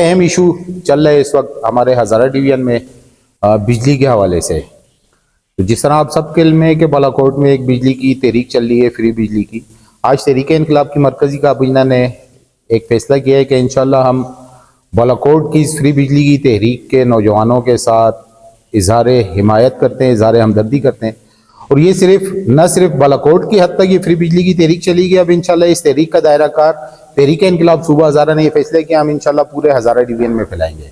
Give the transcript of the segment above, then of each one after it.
अहम इशू चल रहा है इस वक्त हमारे हज़ारा डिवीज़न में बिजली के हवाले से। तो जिस तरह आप सबके इल्म है कि बालाकोट में एक बिजली की तहरीक चल रही है, फ्री बिजली की। आज तहरीक इनकलाब की मरकज़ी काबीना ने एक फ़ैसला किया है कि इंशाअल्लाह हम बालाकोट की इस फ्री बिजली की तहरीक के नौजवानों के साथ इज़हार हिमायत करते हैं, इज़हार हमदर्दी करते हैं। और ये न सिर्फ बालाकोट की हद तक ये फ्री बिजली की तहरीक चलेगी, अब इंशाल्लाह इस तहरीक का दायरा कार तहरीक इनकलाब सूबा हज़ारा ने यह फैसला किया हम इंशाल्लाह पूरे हज़ारा डिवीज़न में फैलाएंगे,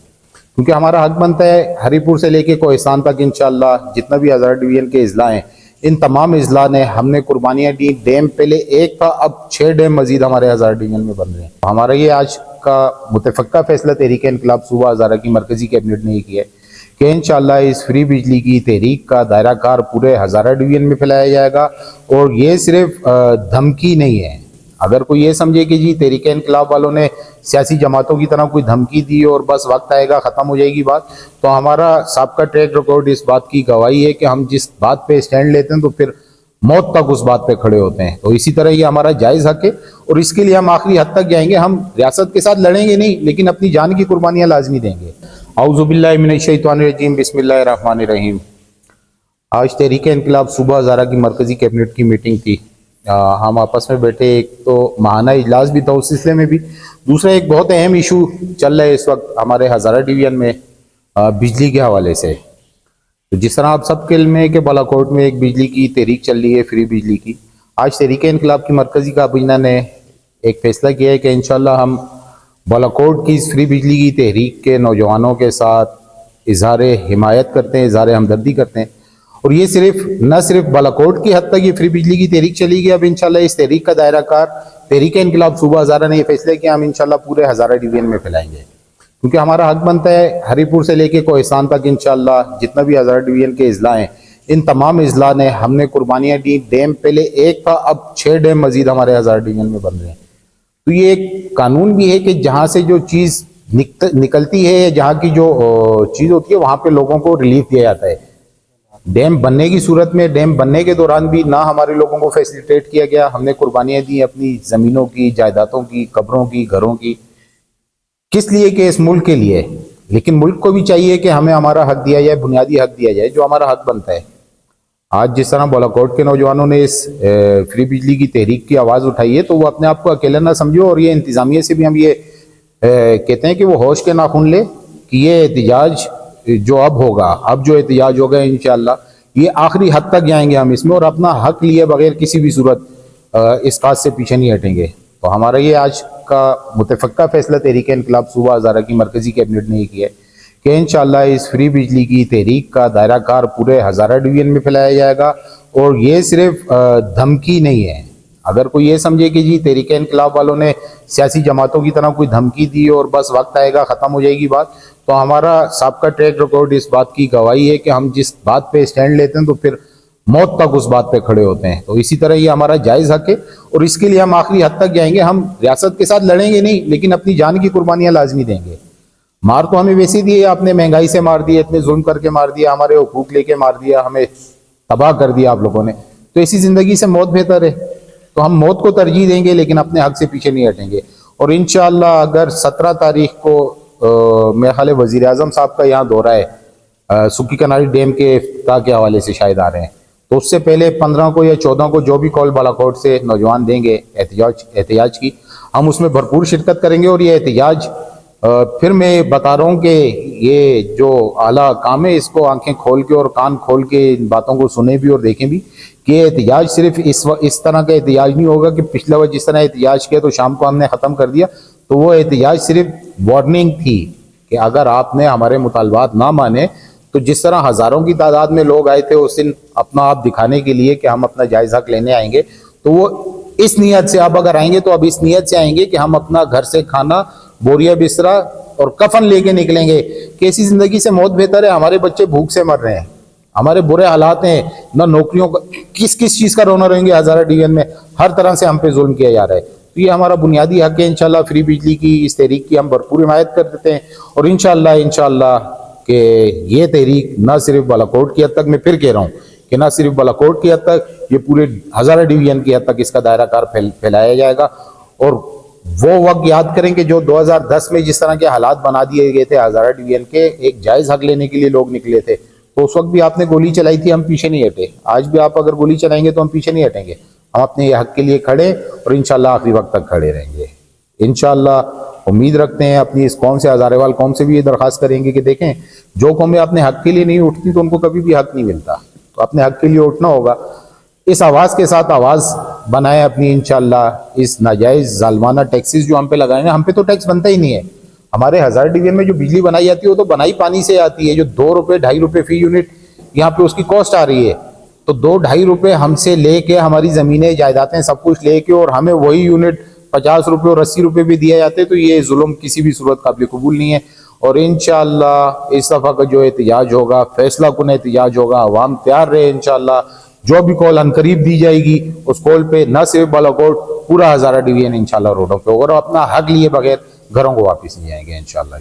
क्योंकि हमारा हक बनता है हरीपुर से लेके कोहिस्तान तक इंशाल्लाह जितना भी हज़ारा डिवीज़न के अजला हैं, इन तमाम अजला ने हमने कुर्बानियाँ दी। डैम पहले एक था, अब 6 डैम मजीद हमारे हज़ारा डिवीज़न में बन रहे हैं। हमारा ये आज का मुतफ़क्का फैसला तहरीक इनकलाब सूबा हज़ारा की मरकज़ी कैबिनेट ने किया है कि इंशाअल्लाह इस फ्री बिजली की तहरीक का दायरा कार पूरे हज़ारा डिवीज़न में फैलाया जाएगा। और ये सिर्फ धमकी नहीं है। अगर कोई ये समझे कि जी तहरीक इनकलाब वालों ने सियासी जमातों की तरह कोई धमकी दी और बस वक्त आएगा ख़त्म हो जाएगी बात, तो हमारा सबका ट्रैक रिकॉर्ड इस बात की गवाही है कि हम जिस बात पे स्टैंड लेते हैं तो फिर मौत तक उस बात पे खड़े होते हैं। तो इसी तरह ये हमारा जायज़ हक है और इसके लिए हम आखिरी हद तक जाएंगे। हम रियासत के साथ लड़ेंगे नहीं, लेकिन अपनी जान की कुर्बानियाँ लाजमी देंगे। औज़ुबिल्लाहि मिनश्शैतानिर्रजीम, बिस्मिल्लाहिर्रहमानिर्रहीम। आज तहरीक इनकलाब सूबा हज़ारा की मरकज़ी कैबिनेट की मीटिंग थी। हम आपस में बैठे, एक तो माहाना इजलास भी था उस सिलसिले में भी, दूसरा एक बहुत अहम इशू चल रहा है इस वक्त हमारे हज़ारा डिवीज़न में बिजली के हवाले से। तो जिस तरह आप सबके इल्म है कि बालाकोट में एक बिजली की तहरीक चल रही है, फ्री बिजली की। आज तहरीक इनकलाब की मरकज़ी काबीना ने एक फ़ैसला किया है कि इंशाअल्लाह हम बालाकोट की इस फ्री बिजली की तहरीक के नौजवानों के साथ इज़हार हिमायत करते हैं, इज़हार हमदर्दी करते हैं। और ये न सिर्फ बालाकोट की हद तक ये फ्री बिजली की तहरीक चलेगी, अब इंशाल्लाह इस तहरीक का दायरा कार तहरीक इनकलाब सूबा हज़ारा ने यह फैसला किया हम इंशाल्लाह पूरे हज़ारा डिवीज़न में फैलाएंगे, क्योंकि हमारा हक बनता है हरीपुर से लेके कोहिस्तान तक इंशाल्लाह जितना भी हज़ारा डिवीज़न के अजला हैं, इन तमाम अजला ने हमने कुर्बानियाँ दी। डैम पहले एक था, अब 6 डैम मजीद हमारे हज़ारा डिवीज़न में बन रहे हैं। तो ये एक कानून भी है कि जहाँ से जो चीज़ निकलती है, जहाँ की जो चीज़ होती है, वहाँ पे लोगों को रिलीफ दिया जाता है। डैम बनने की सूरत में, डैम बनने के दौरान भी ना हमारे लोगों को फैसिलिटेट किया गया। हमने कुर्बानियाँ दी अपनी ज़मीनों की, जायदादों की, कब्रों की, घरों की, किस लिए कि इस मुल्क के लिए। लेकिन मुल्क को भी चाहिए कि हमें हमारा हक दिया जाए, बुनियादी हक दिया जाए जो हमारा हक बनता है। आज जिस तरह बालाकोट के नौजवानों ने इस फ्री बिजली की तहरीक की आवाज़ उठाई है, तो वो अपने आप को अकेला ना समझो। और ये इंतज़ामिया से भी हम ये कहते हैं कि वो होश के नाखून ले कि ये एहतजाज जो अब होगा, अब जो एहतजाज होगा इंशाअल्लाह ये आखिरी हद तक जाएंगे हम इसमें, और अपना हक लिए बगैर किसी भी सूरत इस काज से पीछे नहीं हटेंगे। तो हमारा ये आज का मुतफ़क्का फैसला तहरीक इनकलाब सूबा हज़ारा की मरकज़ी कैबिनेट ने किया है कि इंशाअल्लाह इस फ्री बिजली की तहरीक का दायरा कार पूरे हज़ारा डिवीज़न में फैलाया जाएगा। और ये सिर्फ धमकी नहीं है। अगर कोई ये समझे कि जी तहरीक इनकलाब वालों ने सियासी जमातों की तरह कोई धमकी दी और बस वक्त आएगा ख़त्म हो जाएगी बात, तो हमारा सबका ट्रैक रिकॉर्ड इस बात की गवाही है कि हम जिस बात पे स्टैंड लेते हैं तो फिर मौत तक उस बात पे खड़े होते हैं। तो इसी तरह ये हमारा जायज़ हक है और इसके लिए हम आखिरी हद तक जाएंगे। हम रियासत के साथ लड़ेंगे नहीं, लेकिन अपनी जान की कुर्बानियाँ लाजमी देंगे। मार तो हमें वैसे दी है, आपने महंगाई से मार दिया, इतने जुल्म करके मार दिया, हमारे हुकूक लेके मार दिया, हमें तबाह कर दिया आप लोगों ने। तो ऐसी ज़िंदगी से मौत बेहतर है। तो हम मौत को तरजीह देंगे, लेकिन अपने हक से पीछे नहीं हटेंगे। और इंशाअल्लाह अगर 17 तारीख को मेरे ख्याल वज़ीर आज़म साहब का यहाँ दौरा है, सुक्की कनारी डैम के इफ्तिताह के हवाले से शायद आ रहे हैं, तो उससे पहले 15 को या 14 को जो भी कॉल बालाकोट से नौजवान देंगे एहतिजाज की, हम उसमें भरपूर शिरकत करेंगे। और ये एहतिजाज फिर मैं बता रहा हूँ कि ये जो आला काम है, इसको आंखें खोल के और कान खोल के इन बातों को सुने भी और देखें भी कि एहतिजाज सिर्फ इस तरह का एहतिजाज नहीं होगा कि पिछला बार जिस तरह एहतिजाज किया तो शाम को हमने ख़त्म कर दिया। तो वो एहतिजाज सिर्फ वार्निंग थी कि अगर आपने हमारे मुतालबात ना माने, तो जिस तरह हज़ारों की तादाद में लोग आए थे उस दिन अपना आप दिखाने के लिए कि हम अपना जायज़ हक लेने आएंगे, तो वो इस नीयत से आप अगर आएंगे तो अब इस नीयत से आएंगे कि हम अपना घर से खाना, बोरिया बिस्तरा और कफन लेके निकलेंगे। कैसी ज़िंदगी से मौत बेहतर है। हमारे बच्चे भूख से मर रहे हैं, हमारे बुरे हालात हैं, ना नौकरियों का, किस चीज़ का रोना रोएंगे। हज़ारा डिवीज़न में हर तरह से हम पे जुल्म किया जा रहा है। तो ये हमारा बुनियादी हक है। इंशाल्लाह फ्री बिजली की इस तहरीक की हम भरपूर हिमायत कर देते हैं। और इंशाल्लाह कि ये तहरीक ना सिर्फ बालाकोट की हद तक, मैं फिर कह रहा हूँ कि ना सिर्फ बालाकोट की हद तक, ये पूरे हज़ारा डिवीज़न की हद तक इसका दायरा कार फैलाया जाएगा। और वो वक्त याद करें कि जो 2010 में जिस तरह के हालात बना दिए गए थे हजारा डिवीजन के, एक जायज हक लेने के लिए लोग निकले थे, तो उस वक्त भी आपने गोली चलाई थी, हम पीछे नहीं हटे। आज भी आप अगर गोली चलाएंगे तो हम पीछे नहीं हटेंगे, हम अपने हक के लिए खड़े और इंशाल्लाह आखिरी वक्त तक खड़े रहेंगे। इंशाल्लाह उम्मीद रखते हैं, अपनी इस कौम से, हजारेवाल कौम से भी ये दरख्वास्त करेंगे कि देखें, जो कौमें अपने हक के लिए नहीं उठती तो उनको कभी भी हक नहीं मिलता, तो अपने हक के लिए उठना होगा। इस आवाज़ के साथ आवाज़ बनाए अपनी, इंशाल्लाह इस नाजायज़ जालमाना टैक्सेस जो हम पे लगाएंगे, हम पे तो टैक्स बनता ही नहीं है। हमारे हज़ारा डिवीजन में जो बिजली बनाई जाती है वो तो बनाई पानी से आती है, जो 2 रुपये 2.5 रुपये फी यूनिट यहाँ पे उसकी कॉस्ट आ रही है, तो 2-2.5 रुपये हमसे लेके, हमारी ज़मीनें जायदादें सब कुछ लेके, और हमें वही यूनिट 50 रुपये और 80 रुपये भी दिए जाते हैं, तो ये जुल्म किसी भी सूरत काबिल कबूल नहीं है। और इंशाल्लाह इस दफ़ा का जो एहतिजाज होगा, फैसला कुन एहतिजाज होगा, अवाम तैयार रहे। इंशाल्लाह जो भी कॉल अनकरीब दी जाएगी उस कॉल पे न सिर्फ बालाकोट, पूरा हज़ारा डिवीजन इंशाल्लाह रोडों पे होगा और अपना हक लिए बगैर घरों को वापस नहीं आएंगे इंशाल्लाह।